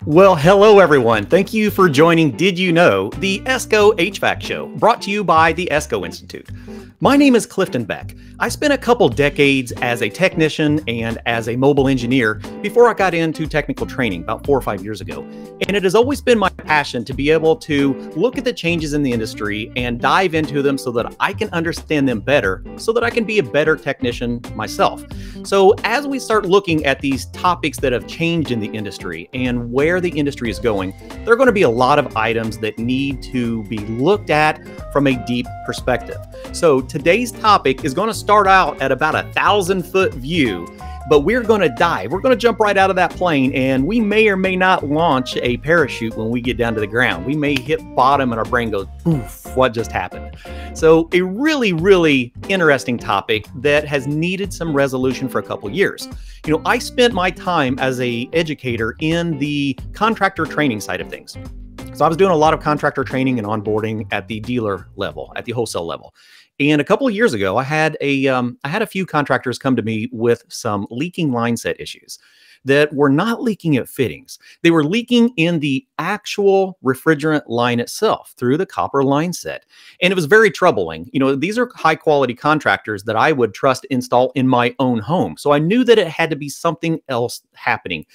Well, hello everyone. Thank you for joining Did You Know, the ESCO HVAC Show, brought to you by the ESCO Institute. My name is Clifton Beck. I spent a couple decades as a technician and as a mobile engineer before I got into technical training about 4 or 5 years ago. And it has always been my passion to be able to look at the changes in the industry and dive into them so that I can understand them better, so that I can be a better technician myself. So as we start looking at these topics that have changed in the industry and where the industry is going, there are going to be a lot of items that need to be looked at from a deep perspective. So today's topic is going to start out at about 1,000-foot view, but we're going to dive. We're going to jump right out of that plane, and we may or may not launch a parachute when we get down to the ground. We may hit bottom and our brain goes, "Oof, what just happened?" So a really, really interesting topic that has needed some resolution for a couple of years. You know, I spent my time as an educator in the contractor training side of things. So I was doing a lot of contractor training and onboarding at the dealer level, at the wholesale level. And a couple of years ago, I had a few contractors come to me with some leaking line set issues that were not leaking at fittings. They were leaking in the actual refrigerant line itself through the copper line set. And it was very troubling. You know, these are high quality contractors that I would trust install in my own home. So I knew that it had to be something else happening.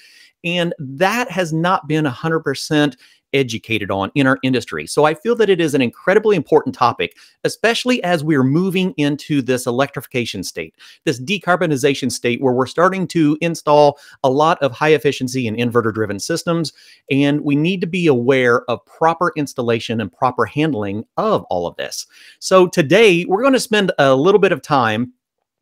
And that has not been 100% educated on in our industry. So I feel that it is an incredibly important topic, especially as we're moving into this electrification state, this decarbonization state where we're starting to install a lot of high efficiency and inverter driven systems. And we need to be aware of proper installation and proper handling of all of this. So today we're going to spend a little bit of time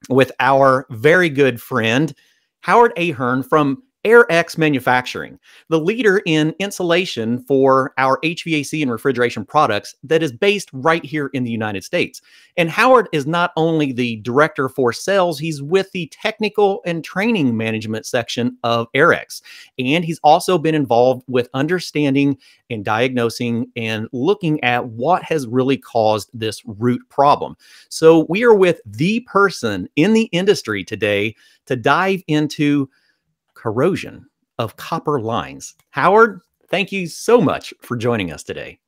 with our very good friend, Howard Ahern from AirX Manufacturing, the leader in insulation for our HVAC and refrigeration products that is based right here in the United States. And Howard is not only the director for sales, he's with the technical and training management section of AirX. And he's also been involved with understanding and diagnosing and looking at what has really caused this root problem. So we are with the person in the industry today to dive into corrosion of copper lines. Howard, thank you so much for joining us today.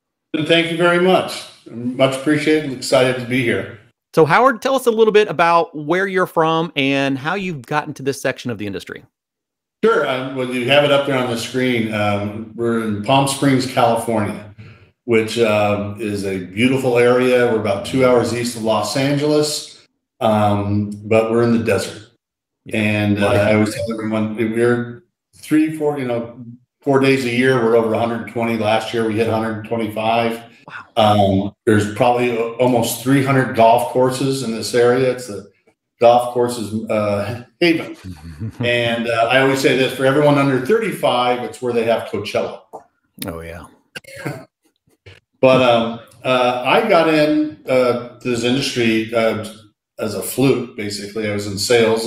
Thank you very much. Much appreciated and excited to be here. So Howard, tell us a little bit about where you're from and how you've gotten to this section of the industry. Sure. Well, you have it up there on the screen. We're in Palm Springs, California, which is a beautiful area. We're about 2 hours east of Los Angeles, but we're in the desert. And I always tell everyone we're 4 days a year. We're over 120. Last year we hit 125. Wow. There's probably almost 300 golf courses in this area. It's the golf courses haven. And I always say this: for everyone under 35, it's where they have Coachella. Oh yeah. But I got in this industry as a fluke. Basically, I was in sales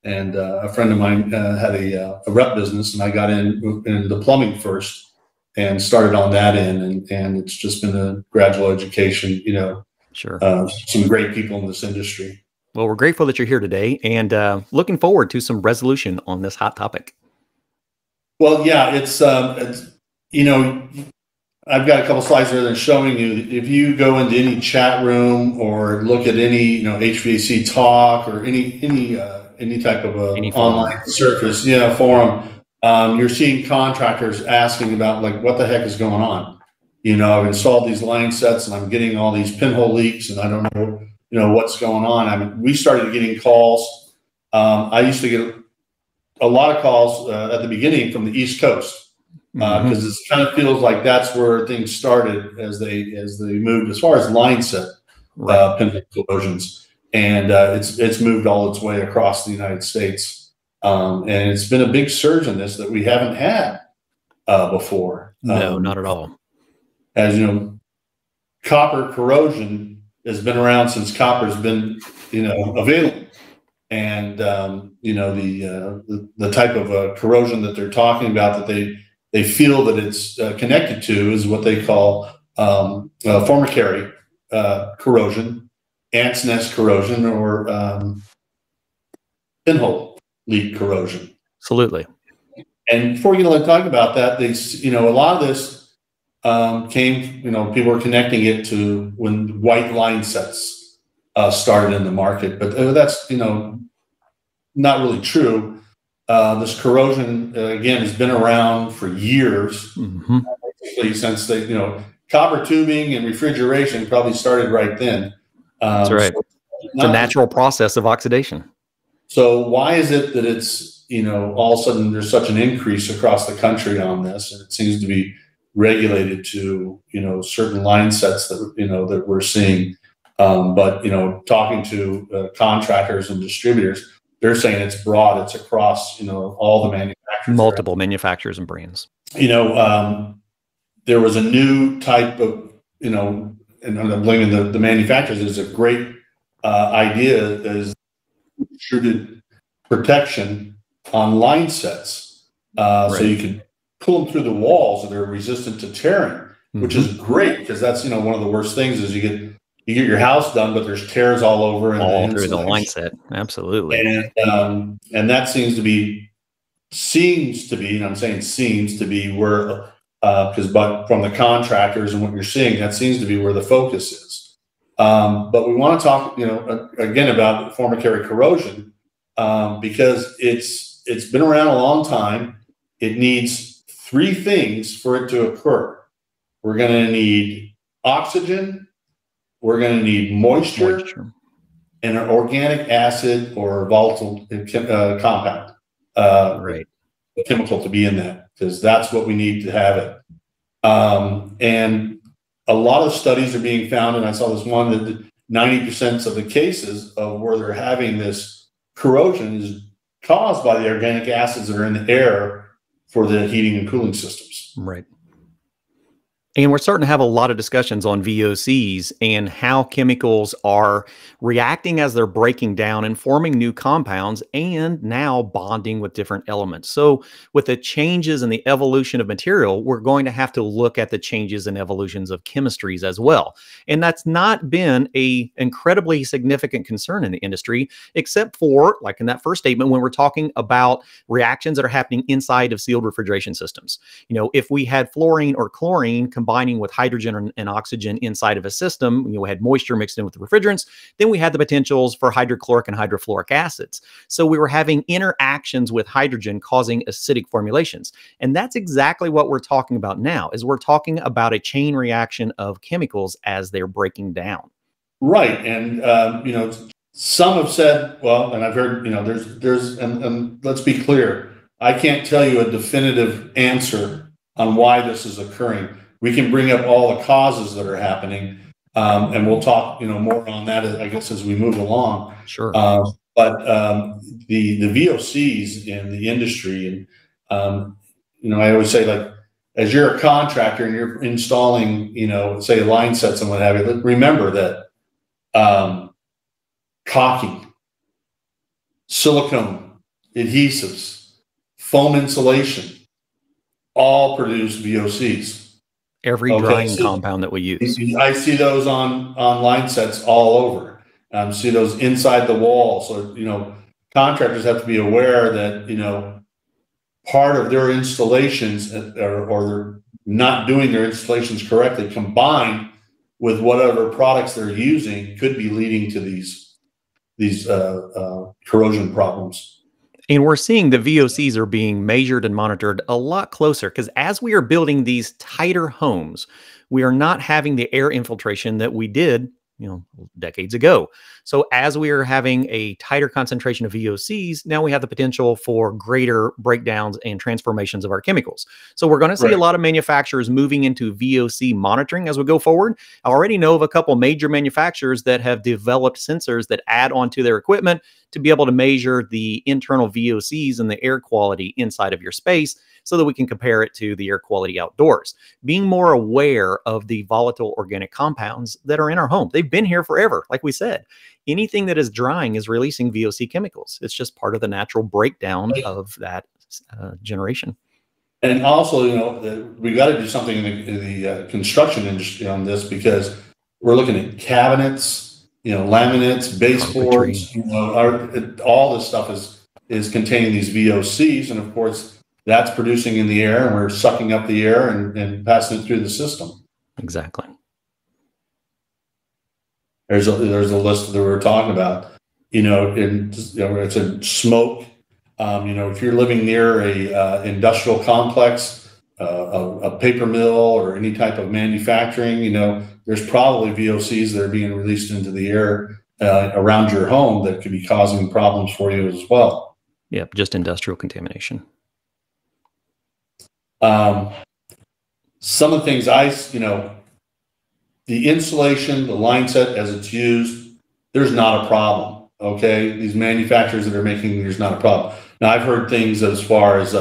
and a friend of mine had a rep business, and I got in the plumbing first and started on that end. And it's just been a gradual education, you know. Sure. Some great people in this industry. Well, we're grateful that you're here today and looking forward to some resolution on this hot topic. Well, yeah, it's you know, I've got a couple slides there that are showing you, if you go into any chat room or look at any, you know, HVAC talk or any type of online surface, forum, you're seeing contractors asking about, like, what the heck is going on? You know, I've installed these line sets and I'm getting all these pinhole leaks and I don't know, you know, what's going on. I mean, we started getting calls. I used to get a lot of calls at the beginning from the East Coast because it kind of feels like that's where things started as they moved as far as line set pinhole corrosions. And it's moved all its way across the United States. And it's been a big surge in this that we haven't had before. No, not at all. As you know, copper corrosion has been around since copper's been, you know, available. And, you know, the type of corrosion that they're talking about that they feel that it's connected to is what they call Formicary corrosion, ants nest corrosion, or pinhole leak corrosion. Absolutely. And before we talk about that, a lot of this came, people were connecting it to when white line sets started in the market, but that's, not really true. This corrosion, again, has been around for years, basically since copper tubing and refrigeration probably started right then. That's right. So it's a natural process of oxidation. So why is it that it's, all of a sudden there's such an increase across the country on this, and it seems to be regulated to, certain line sets that, that we're seeing. But, talking to contractors and distributors, they're saying it's broad, it's across, all the manufacturers. Multiple manufacturers and brands. There was a new type of, and I'm blaming the manufacturers, is a great idea, is extruded protection on line sets. So you can pull them through the walls, and they're resistant to tearing, which is great, because that's, one of the worst things is you get your house done, but there's tears all over all through the line set. Absolutely. And that seems to be, and I'm saying seems to be where, but from the contractors and what you're seeing, that seems to be where the focus is. But we want to talk, again, about Formicary corrosion, because it's been around a long time. It needs three things for it to occur. We're going to need oxygen, we're going to need moisture, and an organic acid or volatile compound, chemical to be in that, because that's what we need to have it. And a lot of studies are being found, and I saw this one that 90% of the cases of where they're having this corrosion is caused by the organic acids that are in the air for the heating and cooling systems. Right. And we're starting to have a lot of discussions on VOCs and how chemicals are reacting as they're breaking down and forming new compounds, and now bonding with different elements. So with the changes in the evolution of material, we're going to have to look at the changes and evolutions of chemistries as well. And that's not been an incredibly significant concern in the industry, except for, like in that first statement, when we're talking about reactions that are happening inside of sealed refrigeration systems. If we had fluorine or chlorine combining with hydrogen and oxygen inside of a system, we had moisture mixed in with the refrigerants, then we had the potentials for hydrochloric and hydrofluoric acids. So we were having interactions with hydrogen causing acidic formulations. And that's exactly what we're talking about now, is we're talking about a chain reaction of chemicals as they're breaking down. Right. And, some have said, well, and I've heard, and let's be clear, I can't tell you a definitive answer on why this is occurring. We can bring up all the causes that are happening, and we'll talk, more on that, I guess, as we move along. Sure. But the VOCs in the industry, and I always say, like, as you're a contractor and you're installing, say line sets and what have you, remember that caulking, silicone adhesives, foam insulation, all produce VOCs. Every drying compound that we use. I see those on line sets all over. See those inside the wall. So, contractors have to be aware that, part of their installations or they're not doing their installations correctly, combined with whatever products they're using, could be leading to these corrosion problems. And we're seeing the VOCs are being measured and monitored a lot closer, because as we are building these tighter homes, we are not having the air infiltration that we did, decades ago. So as we are having a tighter concentration of VOCs, now we have the potential for greater breakdowns and transformations of our chemicals. So we're going to see a lot of manufacturers moving into VOC monitoring as we go forward. I already know of a couple major manufacturers that have developed sensors that add onto their equipment to be able to measure the internal VOCs and the air quality inside of your space, so that we can compare it to the air quality outdoors. Being more aware of the volatile organic compounds that are in our home. They've been here forever. Like we said, anything that is drying is releasing VOC chemicals. It's just part of the natural breakdown of that generation. And also, we got to do something in the construction industry on this, because we're looking at cabinets, laminates, baseboards, all this stuff is containing these VOCs. And of course, that's producing in the air, and we're sucking up the air and passing it through the system. Exactly. There's a list that we were talking about. It's a smoke. If you're living near a industrial complex, a paper mill, or any type of manufacturing, there's probably VOCs that are being released into the air around your home that could be causing problems for you as well. Yep, just industrial contamination. Some of the things the insulation, the line set as it's used, there's not a problem. Okay, these manufacturers that are making, there's not a problem. Now, I've heard things as far as,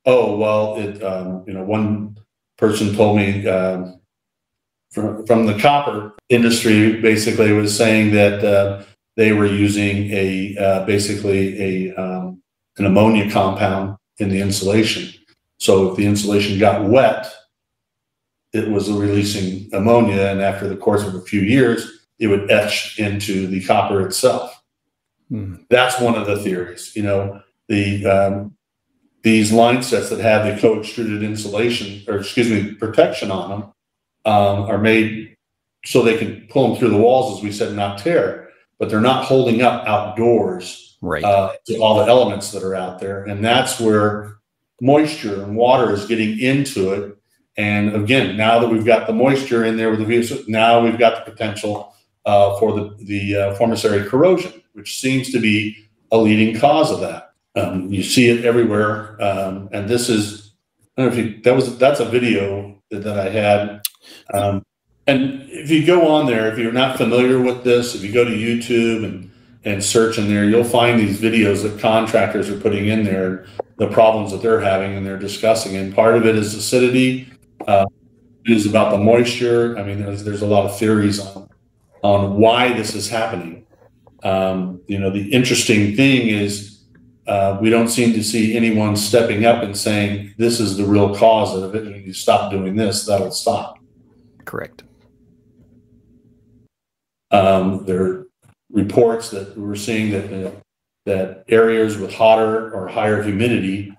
one person told me from the copper industry, basically was saying that they were using an ammonia compound in the insulation. So if the insulation got wet, it was releasing ammonia, and after the course of a few years, it would etch into the copper itself. That's one of the theories. These line sets that have the co-extruded insulation, protection on them, are made so they can pull them through the walls, as we said, not tear, but they're not holding up outdoors, right, to all the elements that are out there. And that's where moisture and water is getting into it. And again, now that we've got the moisture in there with the VOC, now we've got the potential for the Formicary corrosion, which seems to be a leading cause of that. You see it everywhere, and this is, I don't know if that's a video that I had. And if you go on there, if you're not familiar with this, if you go to YouTube and search in there, you'll find these videos that contractors are putting in there, the problems that they're having and they're discussing. And part of it is acidity. It is about the moisture. I mean, there's a lot of theories on why this is happening. The interesting thing is we don't seem to see anyone stepping up and saying, this is the real cause of it. If you stop doing this, that'll stop. Correct. There are reports that we're seeing that areas with hotter or higher humidity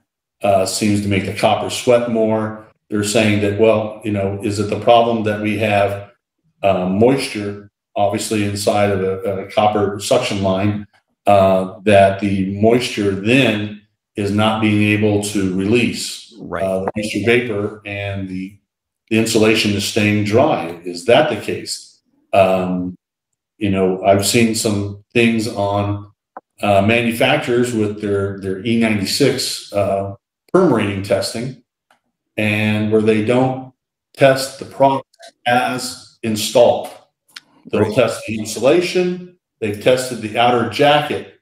seems to make the copper sweat more. They're saying that, is it the problem that we have moisture, obviously inside of a copper suction line, that the moisture then is not being able to release the moisture vapor, and the insulation is staying dry? Is that the case? I've seen some things on manufacturers with their E96 permeating testing, and where they don't test the product as installed. They'll test the insulation, they've tested the outer jacket,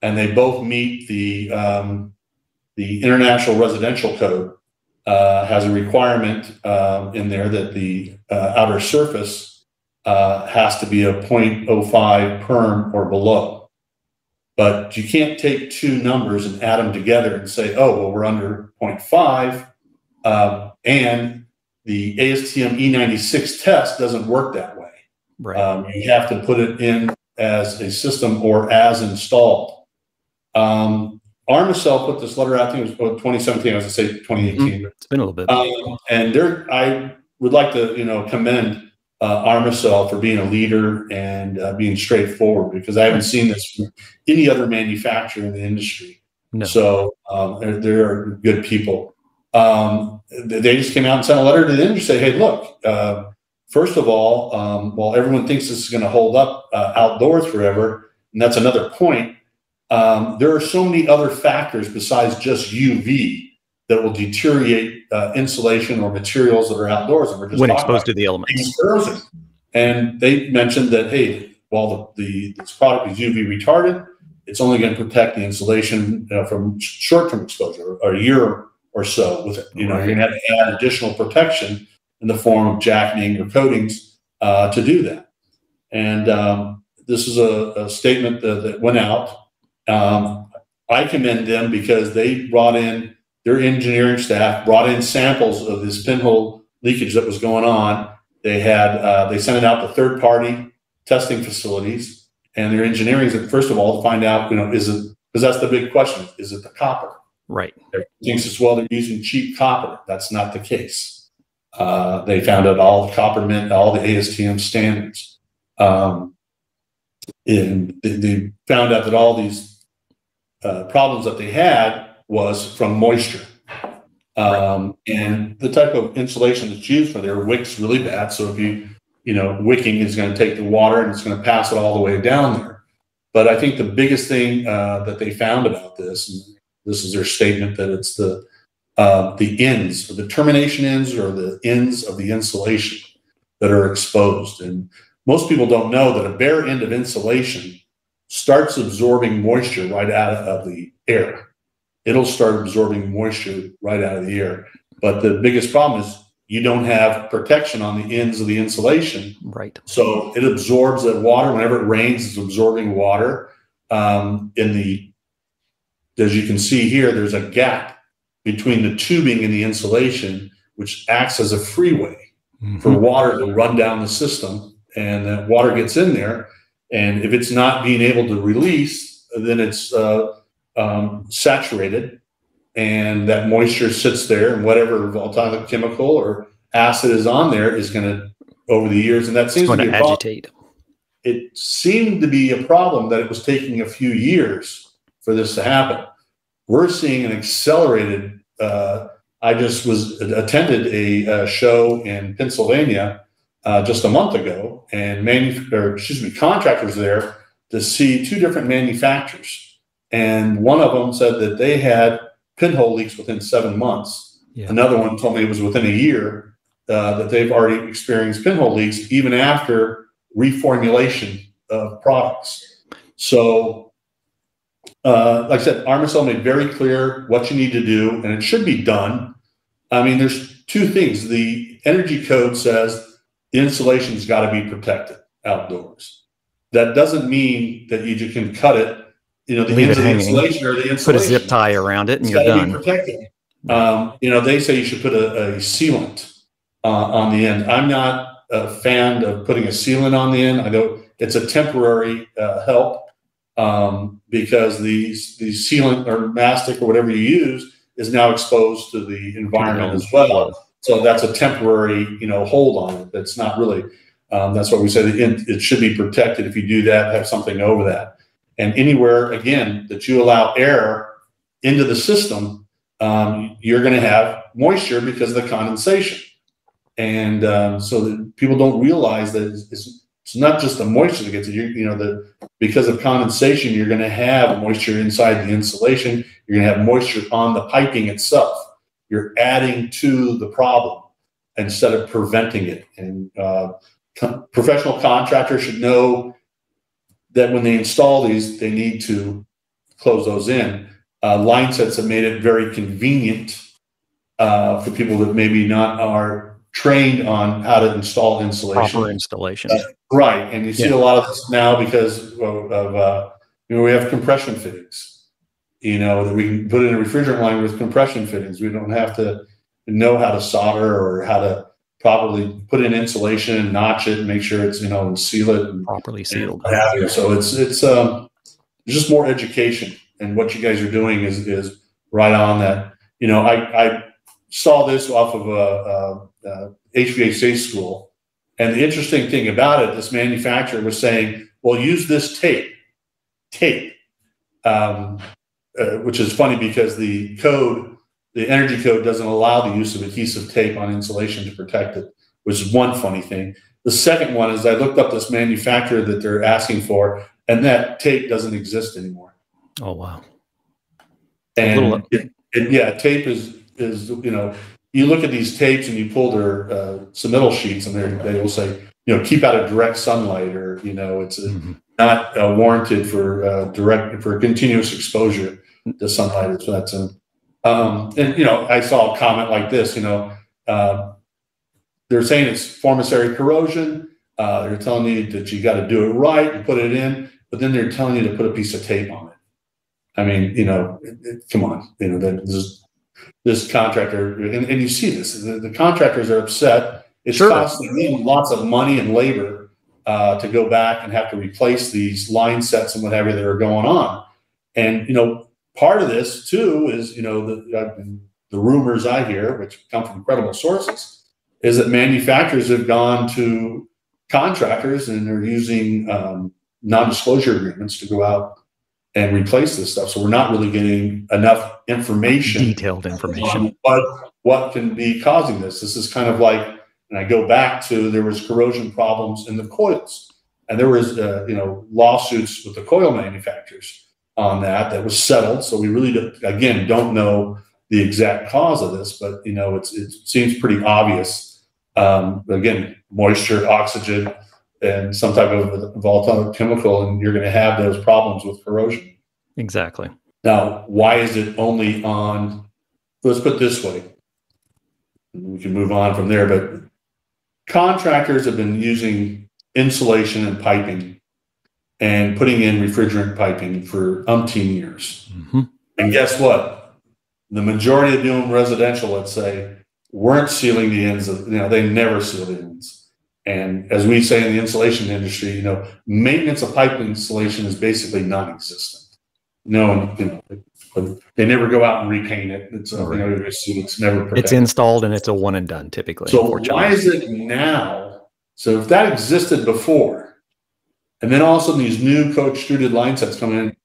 and they both meet the International Residential Code. Has a requirement in there that the outer surface has to be a 0.05 perm or below. But you can't take two numbers and add them together and say, we're under 0.5. And the ASTM E96 test doesn't work that way. Right. You have to put it in as a system or as installed. Armacell put this letter out, I think it was 2017, I was going to say 2018. It's been a little bit. And I would like to, commend Armacell for being a leader and being straightforward, because I haven't seen this from any other manufacturer in the industry. No. So they're good people. They just came out and sent a letter to the industry, say, hey, look, first of all, while everyone thinks this is going to hold up outdoors forever, and that's another point, there are so many other factors besides just UV that will deteriorate insulation or materials that are outdoors. And we're just when exposed to the elements. And they mentioned that, hey, while this product is UV retarded, it's only going to protect the insulation from short-term exposure, or a year or so with it. You're going to have to add additional protection in the form of jacketing or coatings to do that. And this is a statement that went out. I commend them because they brought in, their engineering staff brought in samples of this pinhole leakage that was going on. They sent it out to third-party testing facilities, and their engineering, first of all, to find out, is it, because that's the big question, is it the copper? Right. Everyone thinks as well they're using cheap copper. That's not the case. They found out all the copper meant all the ASTM standards. And they found out that all these problems that they had was from moisture. And the type of insulation that's used for there wicks really bad. So if wicking is going to take the water and it's going to pass it all the way down there. But I think the biggest thing that they found about this, and this is their statement, that it's the ends, or the termination ends, or the ends of the insulation that are exposed. And most people don't know that a bare end of insulation starts absorbing moisture right out of the air. It'll start absorbing moisture right out of the air. But the biggest problem is you don't have protection on the ends of the insulation. Right. So it absorbs that water. Whenever it rains, it's absorbing water. As you can see here, there's a gap between the tubing and the insulation, which acts as a freeway for water to run down the system. And that water gets in there. And if it's not being able to release, then it's saturated, and that moisture sits there, and whatever volatile chemical or acid is on there is going to, over the years, and that seems to be agitate. It seemed to be a problem that it was taking a few years for this to happen. We're seeing an accelerated. I just attended a show in Pennsylvania just a month ago, and contractors there to see two different manufacturers. And one of them said that they had pinhole leaks within 7 months. Yeah. Another one told me it was within a year that they've already experienced pinhole leaks, even after reformulation of products. So, like I said, Armacell made very clear what you need to do, and it should be done. I mean, there's two things. The energy code says the insulation's got to be protected outdoors. That doesn't mean that you can cut it. The ends of the insulation or the insulation. Put a zip tie around it and you're done. Be protected. They say you should put a sealant on the end. I'm not a fan of putting a sealant on the end. I know it's a temporary help because the sealant or mastic or whatever you use is now exposed to the environment as well. So that's a temporary, hold on it. That's not really. That's what we say. It should be protected. If you do that, have something over that. And anywhere, again, that you allow air into the system, you're going to have moisture because of the condensation. And so that people don't realize that it's not just the moisture that gets it. Because of condensation, you're going to have moisture inside the insulation. You're going to have moisture on the piping itself. You're adding to the problem instead of preventing it. And professional contractors should know that when they install these, they need to close those in. Line sets have made it very convenient for people that maybe not are trained on how to install insulation. Proper installation. Right, and you see a lot of this now because of we have compression fittings. That we can put in a refrigerant line with compression fittings. We don't have to know how to solder or how to properly put in insulation and notch it and make sure it's and seal it and properly sealed. So it's just more education, and what you guys are doing is right on that. I saw this off of a HVAC school, and the interesting thing about it, this manufacturer was saying, "Well, use this tape," which is funny because the energy code doesn't allow the use of adhesive tape on insulation to protect it, which is one funny thing. The second one is I looked up this manufacturer that they're asking for, and that tape doesn't exist anymore. Oh, wow. And tape is you look at these tapes and you pull their submittal sheets, and they will say, keep out of direct sunlight, or, it's not warranted for continuous exposure to sunlight. So that's I saw a comment like this, they're saying it's Formicary corrosion. They're telling you that you got to do it right and put it in, but then they're telling you to put a piece of tape on it. I mean, come on, this contractor, and you see this, the contractors are upset. It's costing them lots of money and labor to go back and have to replace these line sets and whatever that are going on. And, part of this too is, the rumors I hear, which come from credible sources, is that manufacturers have gone to contractors and they're using non-disclosure agreements to go out and replace this stuff. So we're not really getting enough information, detailed information, on what can be causing this. This is kind of like, and I go back to, there was corrosion problems in the coils, and there was lawsuits with the coil manufacturers on that was settled. So we really don't know the exact cause of this, but it seems pretty obvious. Again, moisture, oxygen, and some type of volatile chemical, and you're going to have those problems with corrosion. Exactly. Now, why is it only on, let's put it this way, we can move on from there, but contractors have been using insulation and piping and putting in refrigerant piping for umpteen years. Mm-hmm. And guess what? The majority of doing residential, let's say, weren't sealing the ends of, they never seal the ends. And as we say in the insulation industry, maintenance of pipe insulation is basically non-existent. They never go out and repaint it. It's it's never protected. It's installed and it's a one and done typically. So why is it now? So if that existed before, and then all of a sudden these new co-extruded line sets come in,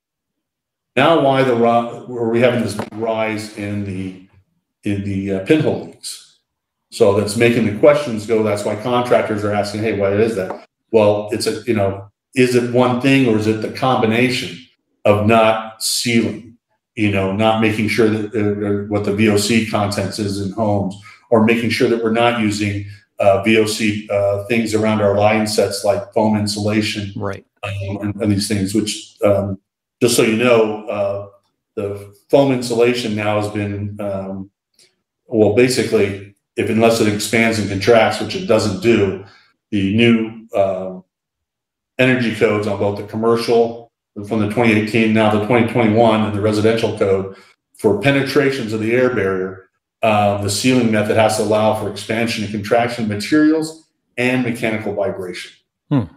now why are we having this rise in the pinhole leaks? So that's making the questions go. That's why contractors are asking, hey, why is that? Well, is it one thing, or is it the combination of not sealing, not making sure that what the VOC contents is in homes, or making sure that we're not using VOC things around our line sets like foam insulation, right? And these things, which just so you know, the foam insulation now has been basically, unless it expands and contracts, which it doesn't do, the new energy codes on both the commercial from the 2018, now the 2021, and the residential code for penetrations of the air barrier, the sealing method has to allow for expansion and contraction materials and mechanical vibration.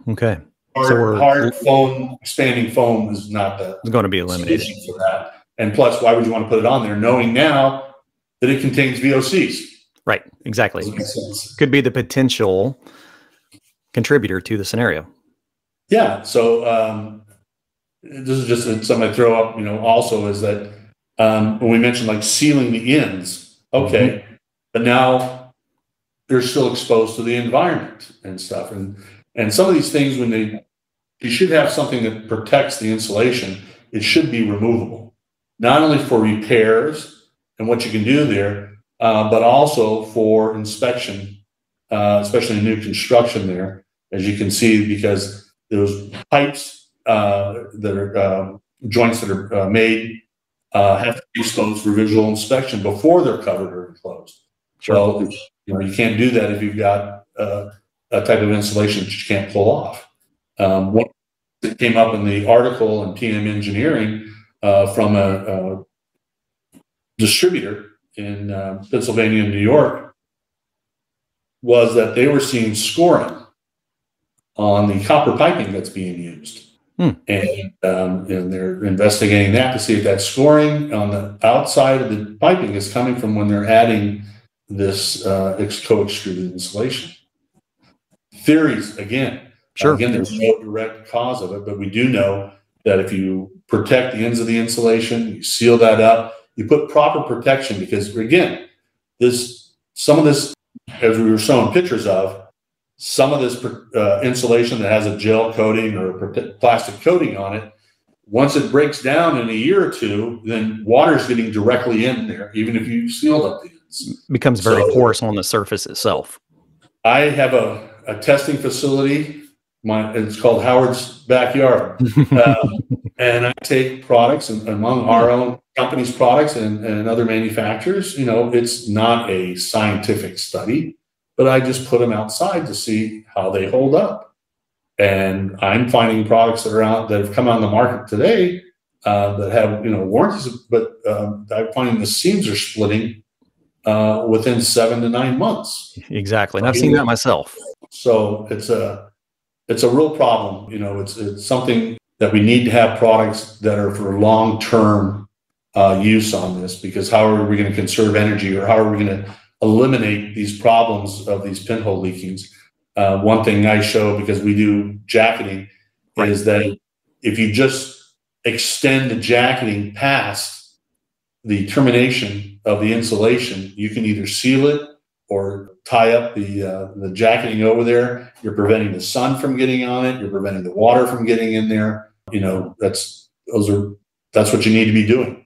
Okay. Hard foam, expanding foam is not going to be eliminated for that. And plus, why would you want to put it on there, knowing now that it contains VOCs? Right. Exactly. Could be the potential contributor to the scenario. Yeah. So this is just something I throw up, also is that when we mentioned like sealing the ends, okay, but now they're still exposed to the environment and stuff. And some of these things, you should have something that protects the insulation. It should be removable, not only for repairs and what you can do there, but also for inspection, especially in new construction there, as you can see, because those pipes that are joints that are made have to be exposed for visual inspection before they're covered or enclosed. Sure. Well, you can't do that if you've got a type of insulation that you can't pull off. One that came up in the article in PM Engineering from a distributor in Pennsylvania and New York was that they were seeing scoring on the copper piping that's being used. And they're investigating that to see if that scoring on the outside of the piping is coming from when they're adding this co-extruded insulation. Theories, again. Sure. Again, there's no direct cause of it, but we do know that if you protect the ends of the insulation, you seal that up, you put proper protection, because again, some of this, as we were showing pictures of, some of this insulation that has a gel coating or a plastic coating on it, once it breaks down in a year or two, then water's getting directly in there, even if you sealed up the ends. Becomes very porous on the surface itself. I have a testing facility. It's called Howard's Backyard. And I take products, and among our own company's products and other manufacturers, it's not a scientific study, but I just put them outside to see how they hold up. And I'm finding products that have come on the market today that have warranties, but I'm finding the seams are splitting within 7 to 9 months. Exactly, and I've seen that myself. So it's a real problem. It's something that we need to have products that are for long-term use on this, because how are we going to conserve energy, or how are we going to eliminate these problems of these pinhole leakings? One thing I show, because we do jacketing, is that if you just extend the jacketing past the termination of the insulation, you can either seal it or tie up the jacketing over there. You're preventing the sun from getting on it. You're preventing the water from getting in there. You know, that's what you need to be doing.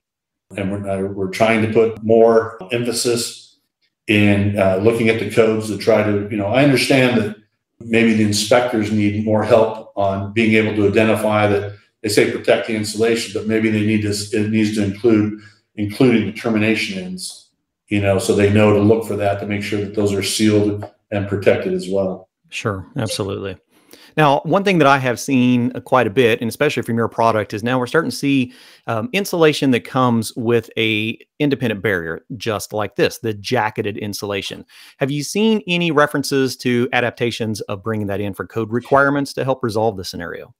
And we're trying to put more emphasis in looking at the codes to try to, you know, I understand that maybe the inspectors need more help on being able to identify that they say protect the insulation, but maybe it needs to include including the termination ends, you know, so they know to look for that, to make sure that those are sealed and protected as well. Sure, absolutely. Now, one thing that I have seen quite a bit, and especially from your product, is now we're starting to see insulation that comes with a independent barrier, just like this, the jacketed insulation. Have you seen any references to adaptations of bringing that in for code requirements to help resolve the scenario?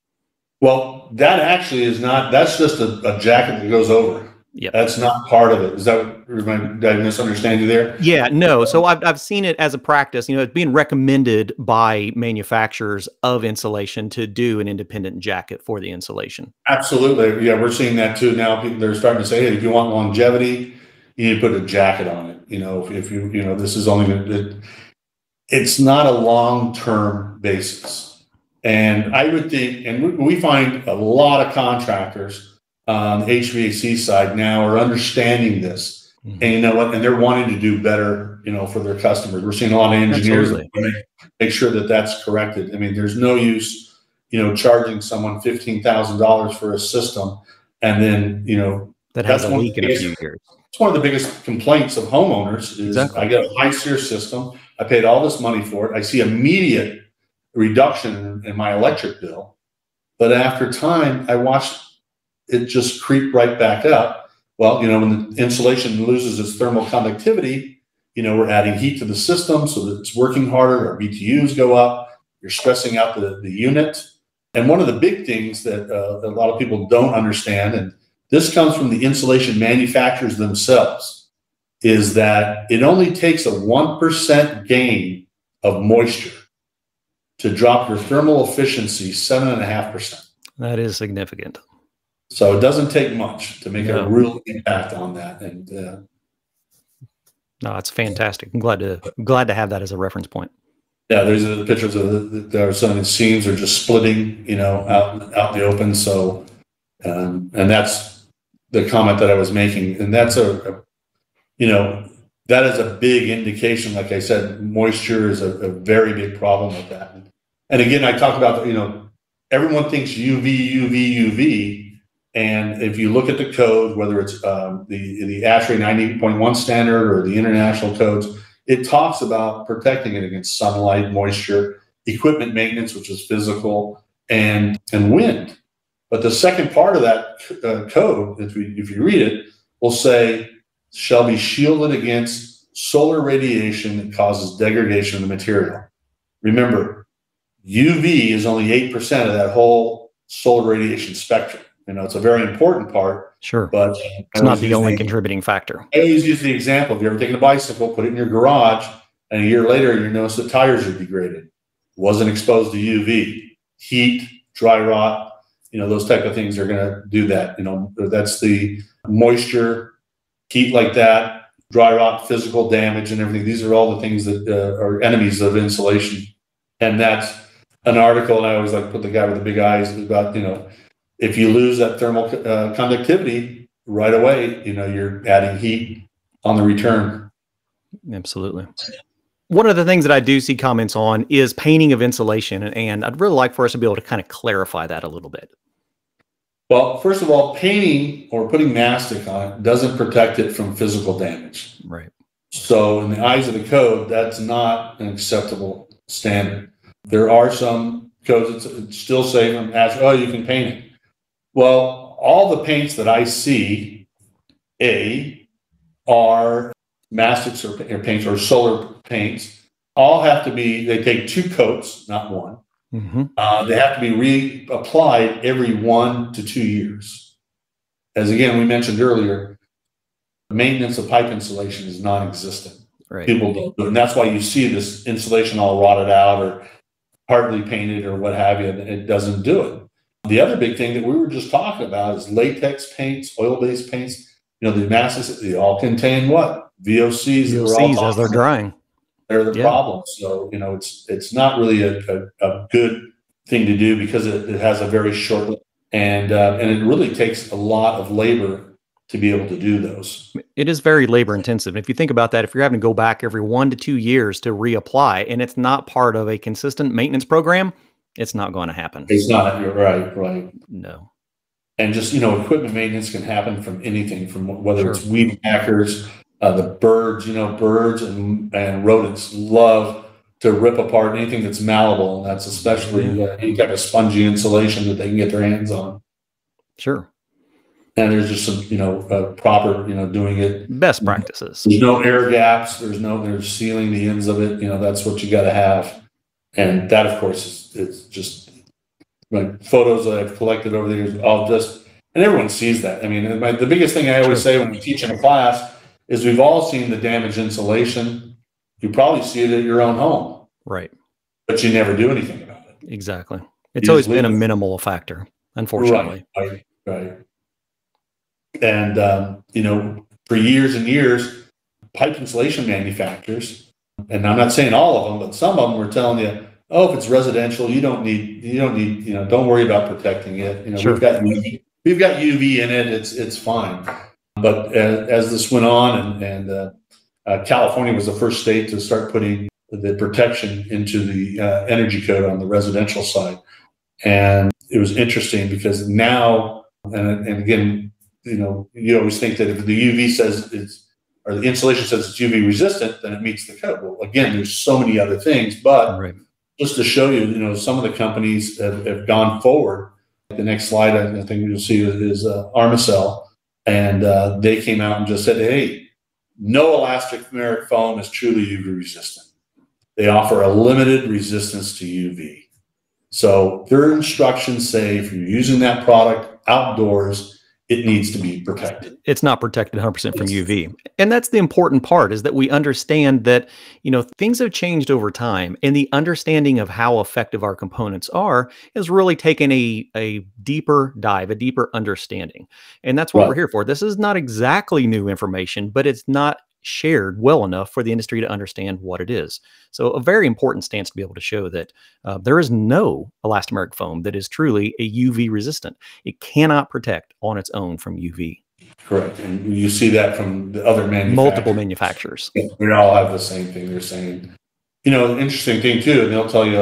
Well, that actually is not, that's just a jacket that goes over. Yep. That's not part of it. Is that, did I misunderstand you there? Yeah, no. So I've seen it as a practice. You know, it's being recommended by manufacturers of insulation to do an independent jacket for the insulation. Absolutely. Yeah, we're seeing that too now. People, they're starting to say, hey, if you want longevity, you need to put a jacket on it. You know, if you know, this is only, it's not a long-term basis. And I would think, and we find a lot of contractors on the HVAC side now are understanding this, and you know what, and they're wanting to do better, you know, for their customers. We're seeing a lot of engineers make sure that that's corrected. I mean, there's no use, you know, charging someone $15,000 for a system, and then, you know, that has a leak in a few years. It's one of the biggest complaints of homeowners is I get a high SEER system. I paid all this money for it. I see immediate reduction in my electric bill, but after time, I watched it just creep right back up. Well, you know, when the insulation loses its thermal conductivity, you know, we're adding heat to the system so that it's working harder. Our BTUs go up. You're stressing out the unit. And one of the big things that a lot of people don't understand, and this comes from the insulation manufacturers themselves, is that it only takes a 1% gain of moisture to drop your thermal efficiency 7.5%. That is significant. So it doesn't take much to make a real impact on that. And no, it's fantastic. I'm glad to have that as a reference point. Yeah, there's the pictures of there are some of the seams are just splitting, you know, out in the open. So, and that's the comment that I was making, and that's you know, that is a big indication. Like I said, moisture is a very big problem with that. And again, I talk about, you know, everyone thinks UV. And if you look at the code, whether it's the ASHRAE 90.1 standard or the international codes, it talks about protecting it against sunlight, moisture, equipment maintenance, which is physical, and wind. But the second part of that code, if you read it, will say, shall be shielded against solar radiation that causes degradation of the material. Remember, UV is only 8% of that whole solar radiation spectrum. You know, it's a very important part. Sure. But it's not the only contributing factor. I always use the example. If you ever taken a bicycle, put it in your garage, and a year later, you notice the tires are degraded. Wasn't exposed to UV. Heat, dry rot, you know, those type of things are going to do that. You know, that's the moisture, heat like that, dry rot, physical damage, and everything. These are all the things that are enemies of insulation. And that's an article, and I always like put the guy with the big eyes about, you know, if you lose that thermal conductivity right away, you know, you're adding heat on the return. Absolutely. One of the things that I do see comments on is painting of insulation, and I'd really like for us to be able to kind of clarify that a little bit. Well, first of all, painting or putting mastic on it doesn't protect it from physical damage. Right. So in the eyes of the code, that's not an acceptable standard. There are some codes that still say, oh, you can paint it. Well, all the paints that I see, are mastics or paints or solar paints, all have to be, they take 2 coats, not one. They have to be reapplied every 1 to 2 years. As again, we mentioned earlier, maintenance of pipe insulation is non-existent. Right. People don't do it. And that's why you see this insulation all rotted out or partly painted or what have you. It doesn't do it. The other big thing that we were just talking about is latex paints, oil-based paints. The masses, they all contain what? VOCs. VOCs as they're drying. They're the problem. So, it's not really a good thing to do because it has a very short, and it really takes a lot of labor to be able to do those. It is very labor intensive. If you think about that, if you're having to go back every 1 to 2 years to reapply, and it's not part of a consistent maintenance program, it's not going to happen. It's not. You're right. No. And just, equipment maintenance can happen from anything, from whether it's weed whackers, the birds, birds and rodents love to rip apart anything that's malleable. And that's especially any type of spongy insulation that they can get their hands on. Sure. And there's just some, proper, doing it. Best practices. There's no air gaps. There's sealing the ends of it. That's what you got to have. And that, of course, it's just my photos that I've collected over the years, and everyone sees that. I mean, the biggest thing I always say when we teach in a class is we've all seen the damaged insulation. You probably see it at your own home. Right. But you never do anything about it. Exactly. It's always been a minimal factor, unfortunately. Right. And, for years and years, pipe insulation manufacturers, and I'm not saying all of them, but some of them were telling you, oh, if it's residential, you don't need, don't worry about protecting it. Sure. We've got UV in it. It's fine. But as this went on, and California was the first state to start putting the protection into the energy code on the residential side. And it was interesting because now, and again, you always think that if the UV says or the insulation says it's UV resistant, then it meets the code. Well, again, there's so many other things, but just to show you, some of the companies have gone forward. The next slide, I think you'll see is Armacell, and they came out and just said, hey, no elastomeric foam is truly UV resistant. They offer a limited resistance to UV. So their instructions say if you're using that product outdoors, it needs to be protected. It's not protected 100% from UV. And that's the important part, is that we understand that, things have changed over time, and the understanding of how effective our components are has really taken a deeper dive, a deeper understanding. And that's what we're here for. This is not exactly new information, but it's not shared well enough for the industry to understand what it is. So a very important stance to be able to show that there is no elastomeric foam that is truly a UV resistant. It cannot protect on its own from UV. Correct. And you see that from the other manufacturers. Multiple manufacturers. We all have the same thing. They're saying, an interesting thing too, and they'll tell you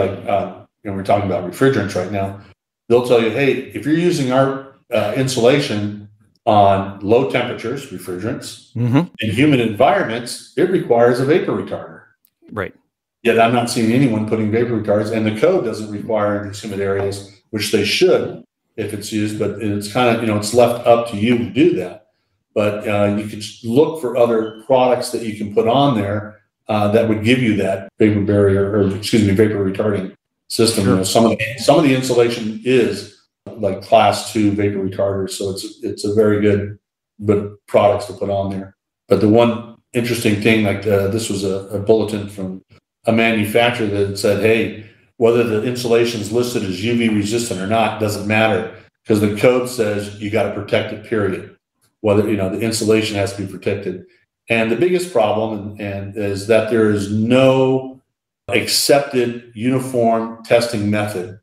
we're talking about refrigerants right now. They'll tell you, hey, if you're using our insulation on low temperatures, refrigerants, in humid environments, it requires a vapor retarder. Right. Yet I'm not seeing anyone putting vapor retarders, and the code doesn't require in these humid areas, which they should if it's used, but it's kind of, it's left up to you to do that. But you can look for other products that you can put on there that would give you that vapor barrier, vapor retarding system. Sure. Some of the insulation is like class 2 vapor retarders, so it's a very good products to put on there. But the one interesting thing, this was a bulletin from a manufacturer that said, hey, whether the insulation is listed as UV resistant or not doesn't matter, because the code says you got to protect it, period. Whether the insulation has to be protected. And the biggest problem and is that there is no accepted uniform testing method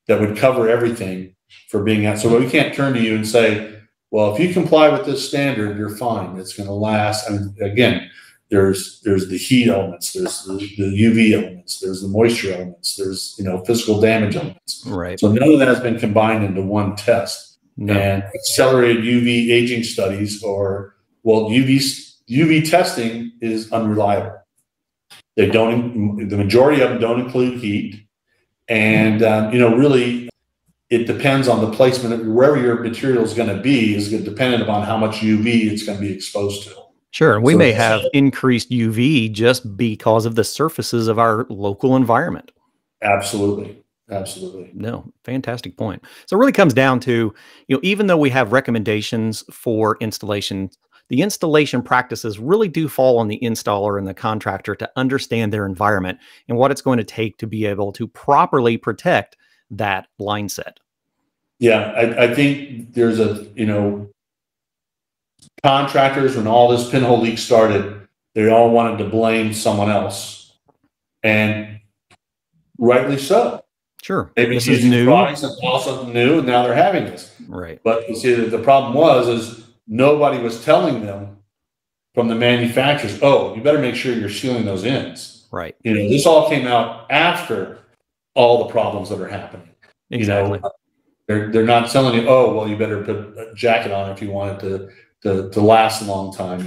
that would cover everything for being out. So we can't turn to you and say, well, if you comply with this standard, you're fine. It's going to last. I mean, again, there's the heat elements, there's the UV elements, there's the moisture elements, there's physical damage elements. Right. So none of that has been combined into one test. No. And accelerated UV aging studies UV testing is unreliable. The majority of them don't include heat, and really. It depends on the placement of wherever your material is going to be is dependent upon how much UV it's going to be exposed to. Sure. We may have increased UV just because of the surfaces of our local environment. Absolutely. No, fantastic point. So it really comes down to, even though we have recommendations for installation The installation practices really do fall on the installer and the contractor to understand their environment and what it's going to take to be able to properly protect that line set. Yeah, I think there's contractors, when all this pinhole leak started, they all wanted to blame someone else, and rightly so. Sure. Maybe this using is new products and all something new, and now they're having this. Right. But you see, the problem is nobody was telling them from the manufacturers, oh, you better make sure you're sealing those ends. Right. This all came out after all the problems that are happening. Exactly. They're not telling you, oh, well, you better put a jacket on if you want it to last a long time.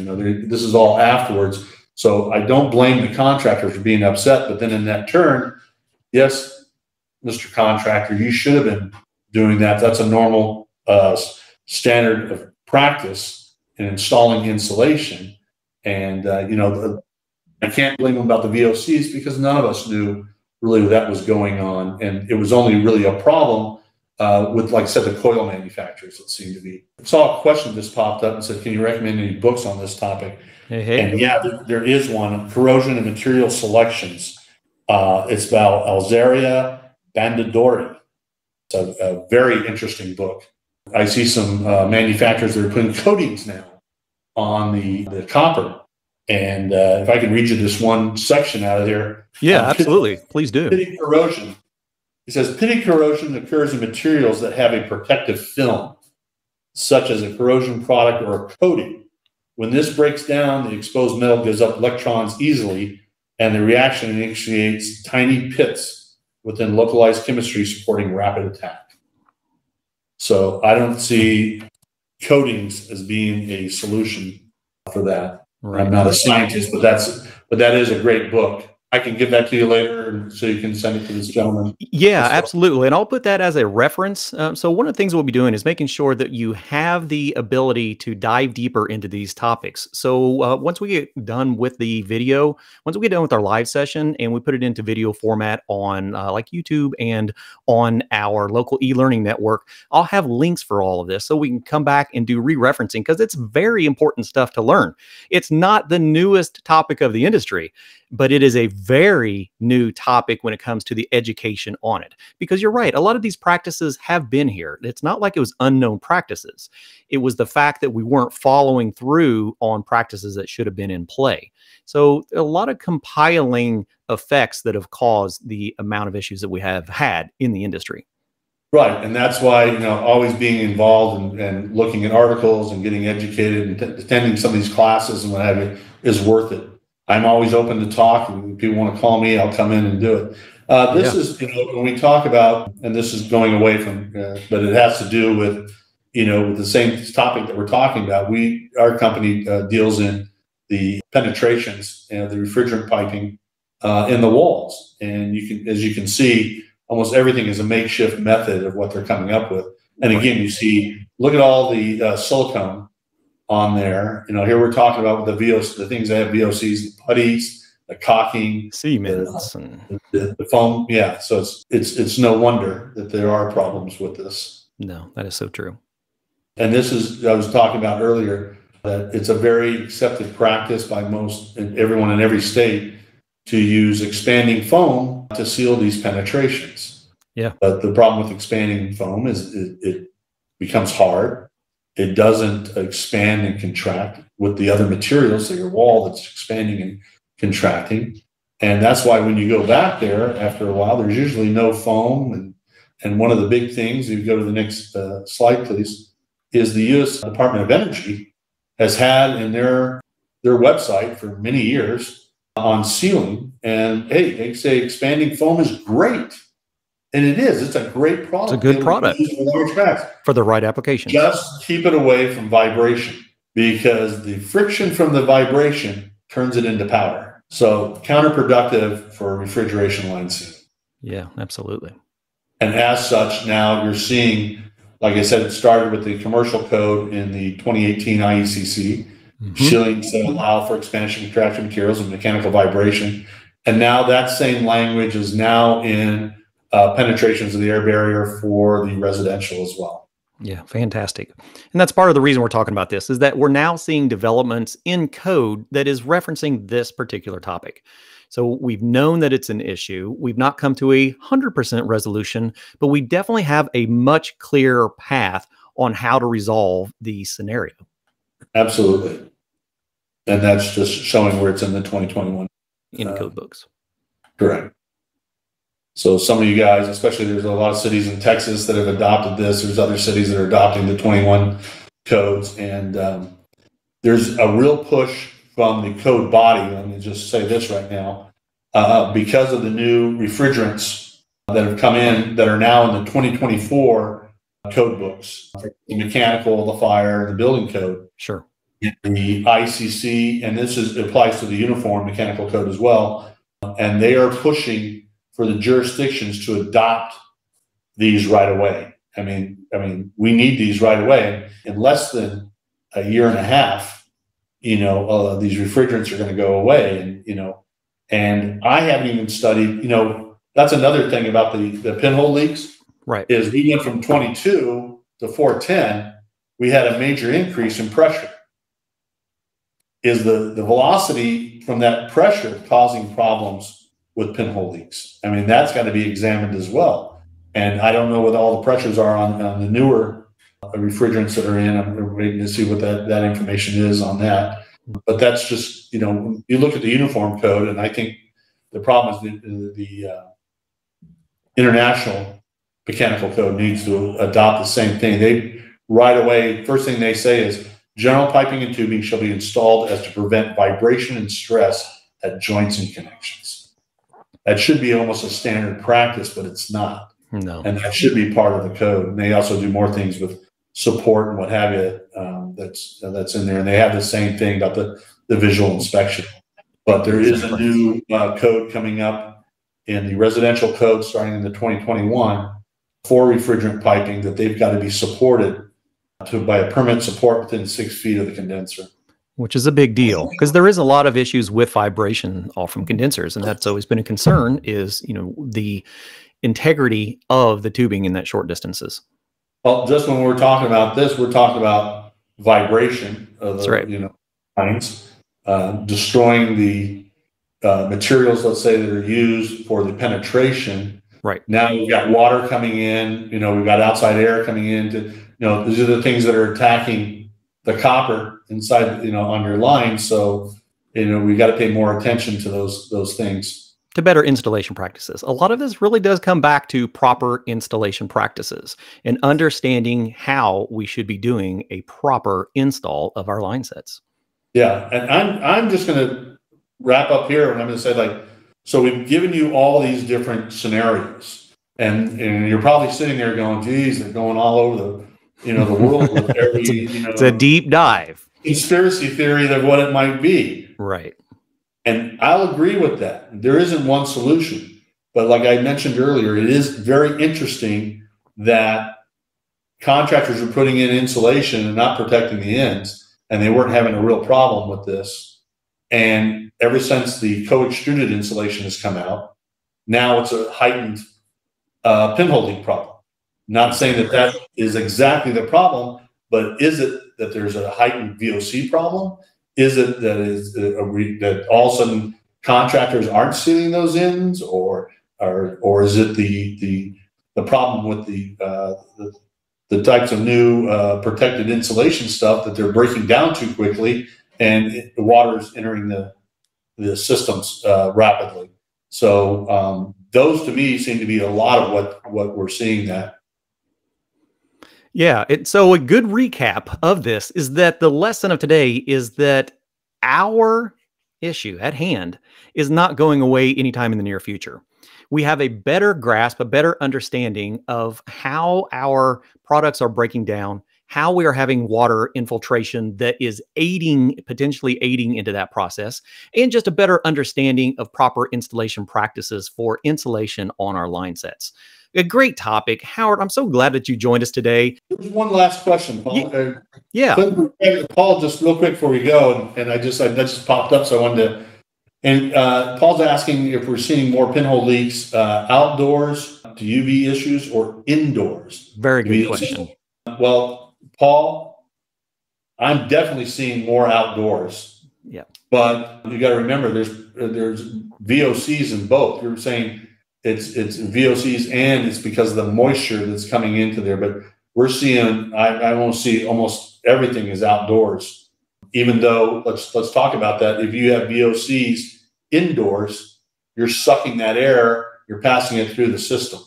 This is all afterwards. So I don't blame the contractor for being upset, but then in that turn, yes, Mr. Contractor, you should have been doing that. That's a normal standard of practice in installing insulation. And, I can't blame them about the VOCs because none of us knew really that was going on. And it was only really a problem with, like I said, the coil manufacturers, it seemed to be. I saw a question just popped up and said, can you recommend any books on this topic? Hey. And yeah, there is one, Corrosion and Material Selections. It's about Alzaria Bandadori. It's a very interesting book. I see some manufacturers that are putting coatings now on the copper. And if I can read you this one section out of there. Yeah, absolutely. Please do. Pitting corrosion. He says, pitting corrosion occurs in materials that have a protective film, such as a corrosion product or a coating. When this breaks down, the exposed metal gives up electrons easily, and the reaction initiates tiny pits within localized chemistry supporting rapid attack. So I don't see coatings as being a solution for that. Right. I'm not a scientist, but that is a great book. I can give that to you later so you can send it to this gentleman. Yeah, absolutely. And I'll put that as a reference. So one of the things we'll be doing is making sure that you have the ability to dive deeper into these topics. So once we get done with the video, once we get done with our live session and we put it into video format on like YouTube and on our local e-learning network, I'll have links for all of this so we can come back and do re-referencing because it's very important stuff to learn. It's not the newest topic of the industry, but it is a very new topic when it comes to the education on it. Because you're right, a lot of these practices have been here. It's not like it was unknown practices. It was the fact that we weren't following through on practices that should have been in play. So a lot of compiling effects that have caused the amount of issues that we have had in the industry. Right, and that's why, always being involved and looking at articles and getting educated and attending some of these classes and what have you is worth it. I'm always open to talk. If people want to call me, I'll come in and do it. This is, when we talk about, and this is going away from, but it has to do with, with the same topic that we're talking about. Our company deals in the penetrations and the refrigerant piping in the walls. And as you can see, almost everything is a makeshift method of what they're coming up with. And again, you see, look at all the silicone on there. Here we're talking about the VOCs, the things that have VOCs, the putties, the caulking, cements, the foam. Yeah, so it's no wonder that there are problems with this. No, that is so true. And this is, I was talking about earlier, that it's a very accepted practice by everyone in every state to use expanding foam to seal these penetrations. Yeah. But the problem with expanding foam is it becomes hard. It doesn't expand and contract with the other materials, so your wall that's expanding and contracting. And that's why when you go back there after a while, there's usually no foam. And one of the big things, if you go to the next slide, please, is the U.S. Department of Energy has had in their website for many years on sealing. And hey, they say expanding foam is great. And it is. It's a great product. It's a good product for the right application. Just keep it away from vibration because the friction from the vibration turns it into powder. So counterproductive for refrigeration line sealing. Yeah, absolutely. And as such, now you're seeing, like I said, it started with the commercial code in the 2018 IECC, sealings that allow for expansion, contraction materials, and mechanical vibration. And now that same language is now in penetrations of the air barrier for the residential as well. Yeah, fantastic. And that's part of the reason we're talking about this is that we're now seeing developments in code that is referencing this particular topic. So we've known that it's an issue. We've not come to 100% resolution, but we definitely have a much clearer path on how to resolve the scenario. Absolutely. And that's just showing where it's in the 2021 in code books. Correct. So some of you guys, especially there's a lot of cities in Texas that have adopted this. There's other cities that are adopting the 21 codes. And there's a real push from the code body. Let me just say this right now. Because of the new refrigerants that have come in that are now in the 2024 code books, the mechanical, the fire, the building code. Sure. The ICC, and applies to the uniform mechanical code as well. And they are pushing for the jurisdictions to adopt these right away. I mean, we need these right away. In less than a year and a half, these refrigerants are going to go away. And I haven't even studied, that's another thing about the pinhole leaks. Right. Is we went from 22 to 410, we had a major increase in pressure. Is the velocity from that pressure causing problems with pinhole leaks? I mean, that's got to be examined as well. And I don't know what all the pressures are on the newer refrigerants that are in. I'm waiting to see what that information is on that. But that's just, you look at the uniform code, and I think the problem is the international mechanical code needs to adopt the same thing. They right away, first thing they say is general piping and tubing shall be installed as to prevent vibration and stress at joints and connections. That should be almost a standard practice, but it's not. No. And that should be part of the code. And they also do more things with support and what have you that's in there. And they have the same thing about the visual inspection. But there is a new code coming up in the residential code starting in the 2021 for refrigerant piping that they've got to be supported by a permanent support within 6 feet of the condenser. Which is a big deal because there is a lot of issues with vibration all from condensers. And that's always been a concern is, the integrity of the tubing in that short distances. Well, just when we're talking about this, we're talking about vibration of the, lines, destroying the materials, let's say, that are used for the penetration. Right. Now you've got water coming in, we've got outside air coming in to, these are the things that are attacking the copper inside, on your line. So, we got to pay more attention to those things. To better installation practices. A lot of this really does come back to proper installation practices and understanding how we should be doing a proper install of our line sets. Yeah. And I'm just going to wrap up here and I'm going to say so we've given you all these different scenarios and you're probably sitting there going, geez, they're going all over the world with every, it's a deep dive. Conspiracy theory of what it might be. Right. And I'll agree with that. There isn't one solution. But like I mentioned earlier, it is very interesting that contractors are putting in insulation and not protecting the ends, and they weren't having a real problem with this. And ever since the co-extruded insulation has come out, now it's a heightened pinhole leak problem. Not saying that is exactly the problem, but is it that there's a heightened VOC problem? Is it that all of a sudden contractors aren't sealing those ends, or is it the problem with the types of new protected insulation stuff that they're breaking down too quickly and the water is entering the systems rapidly? So those to me seem to be a lot of what we're seeing that. Yeah. So a good recap of this is that the lesson of today is that our issue at hand is not going away anytime in the near future. We have a better grasp, a better understanding of how our products are breaking down, how we are having water infiltration that is potentially aiding into that process, and just a better understanding of proper installation practices for insulation on our line sets. A great topic. Howard, I'm so glad that you joined us today. There's one last question, Paul. Yeah. Paul, just real quick before we go, and that just popped up, so I wanted to. And Paul's asking if we're seeing more pinhole leaks outdoors to UV issues or indoors. Very good question. Well, Paul, I'm definitely seeing more outdoors. Yeah. But you got to remember, there's VOCs in both. You're saying it's VOCs and it's because of the moisture that's coming into there. But we're seeing, I almost see almost everything is outdoors. Even though, let's talk about that. If you have VOCs indoors, you're sucking that air, you're passing it through the system.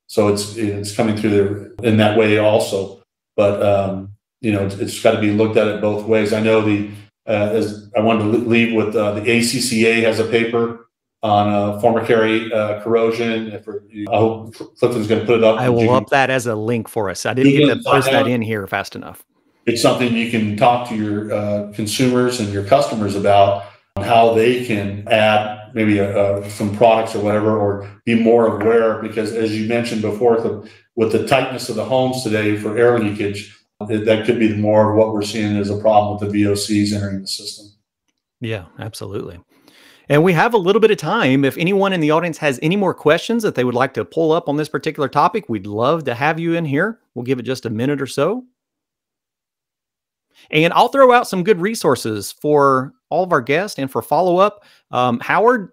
So it's coming through there in that way also. But it's got to be looked at it both ways. I know as I wanted to leave with the ACCA has a paper on Formicary corrosion. I hope Clifton's going to put it up. I will up that as a link for us. I didn't get to post that in here fast enough. It's something you can talk to your consumers and your customers about, how they can add maybe some products or whatever, or be more aware, because as you mentioned before, with the tightness of the homes today for air leakage, that could be more of what we're seeing as a problem with the VOCs entering the system. Yeah, absolutely. And we have a little bit of time. If anyone in the audience has any more questions that they would like to pull up on this particular topic, we'd love to have you in here. We'll give it just a minute or so. And I'll throw out some good resources for all of our guests and for follow-up. Howard,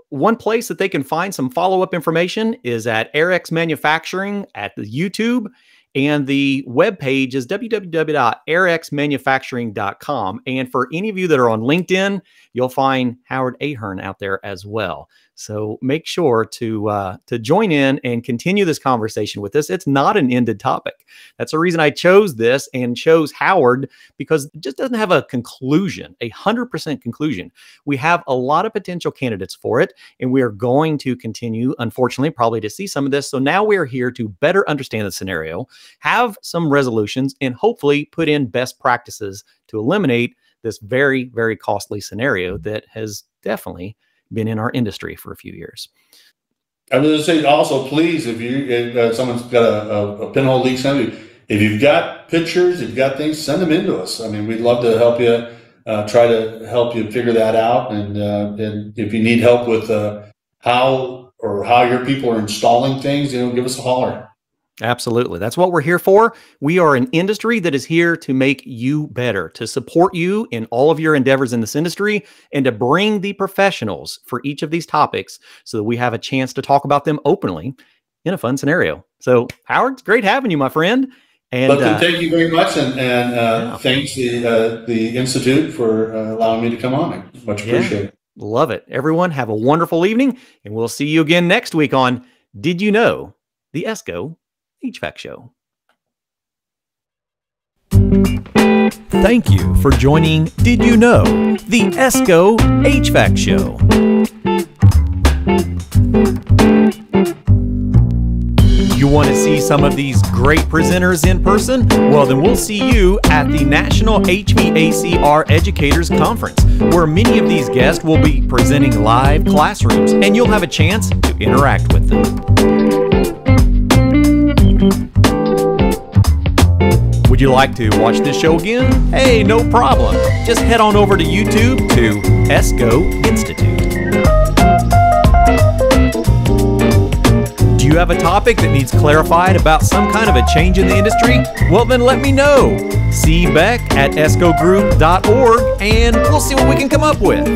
one place that they can find some follow-up information is at AirX Manufacturing at the YouTube. And the webpage is www.airxmanufacturing.com. And for any of you that are on LinkedIn, you'll find Howard Ahern out there as well. So make sure to join in and continue this conversation with us. It's not an ended topic. That's the reason I chose this and chose Howard, because it just doesn't have a conclusion, 100% conclusion. We have a lot of potential candidates for it, and we are going to continue, unfortunately, probably to see some of this. So now we are here to better understand the scenario, have some resolutions, and hopefully put in best practices to eliminate this very, very costly scenario that has definitely been in our industry for a few years. I was going to say also, please, if someone's got a pinhole leak, if you've got pictures, if you've got things, send them in to us. I mean, we'd love to help you, try to help you figure that out. And if you need help with how your people are installing things, give us a holler. Absolutely. That's what we're here for. We are an industry that is here to make you better, to support you in all of your endeavors in this industry, and to bring the professionals for each of these topics so that we have a chance to talk about them openly in a fun scenario. So, Howard, it's great having you, my friend. And thank you very much. And thanks the Institute for allowing me to come on. Much appreciated. Love it. Everyone, have a wonderful evening, and we'll see you again next week on Did You Know? The ESCO HVAC Show. Thank you for joining Did You Know? The ESCO HVAC Show. You want to see some of these great presenters in person? Well, then we'll see you at the National HVACR Educators Conference, where many of these guests will be presenting live classrooms, and you'll have a chance to interact with them. Would you like to watch this show again? Hey, no problem. Just head on over to YouTube to ESCO Institute. Do you have a topic that needs clarified about some kind of a change in the industry? Well, then let me know. See Beck at escogroup.org, and we'll see what we can come up with.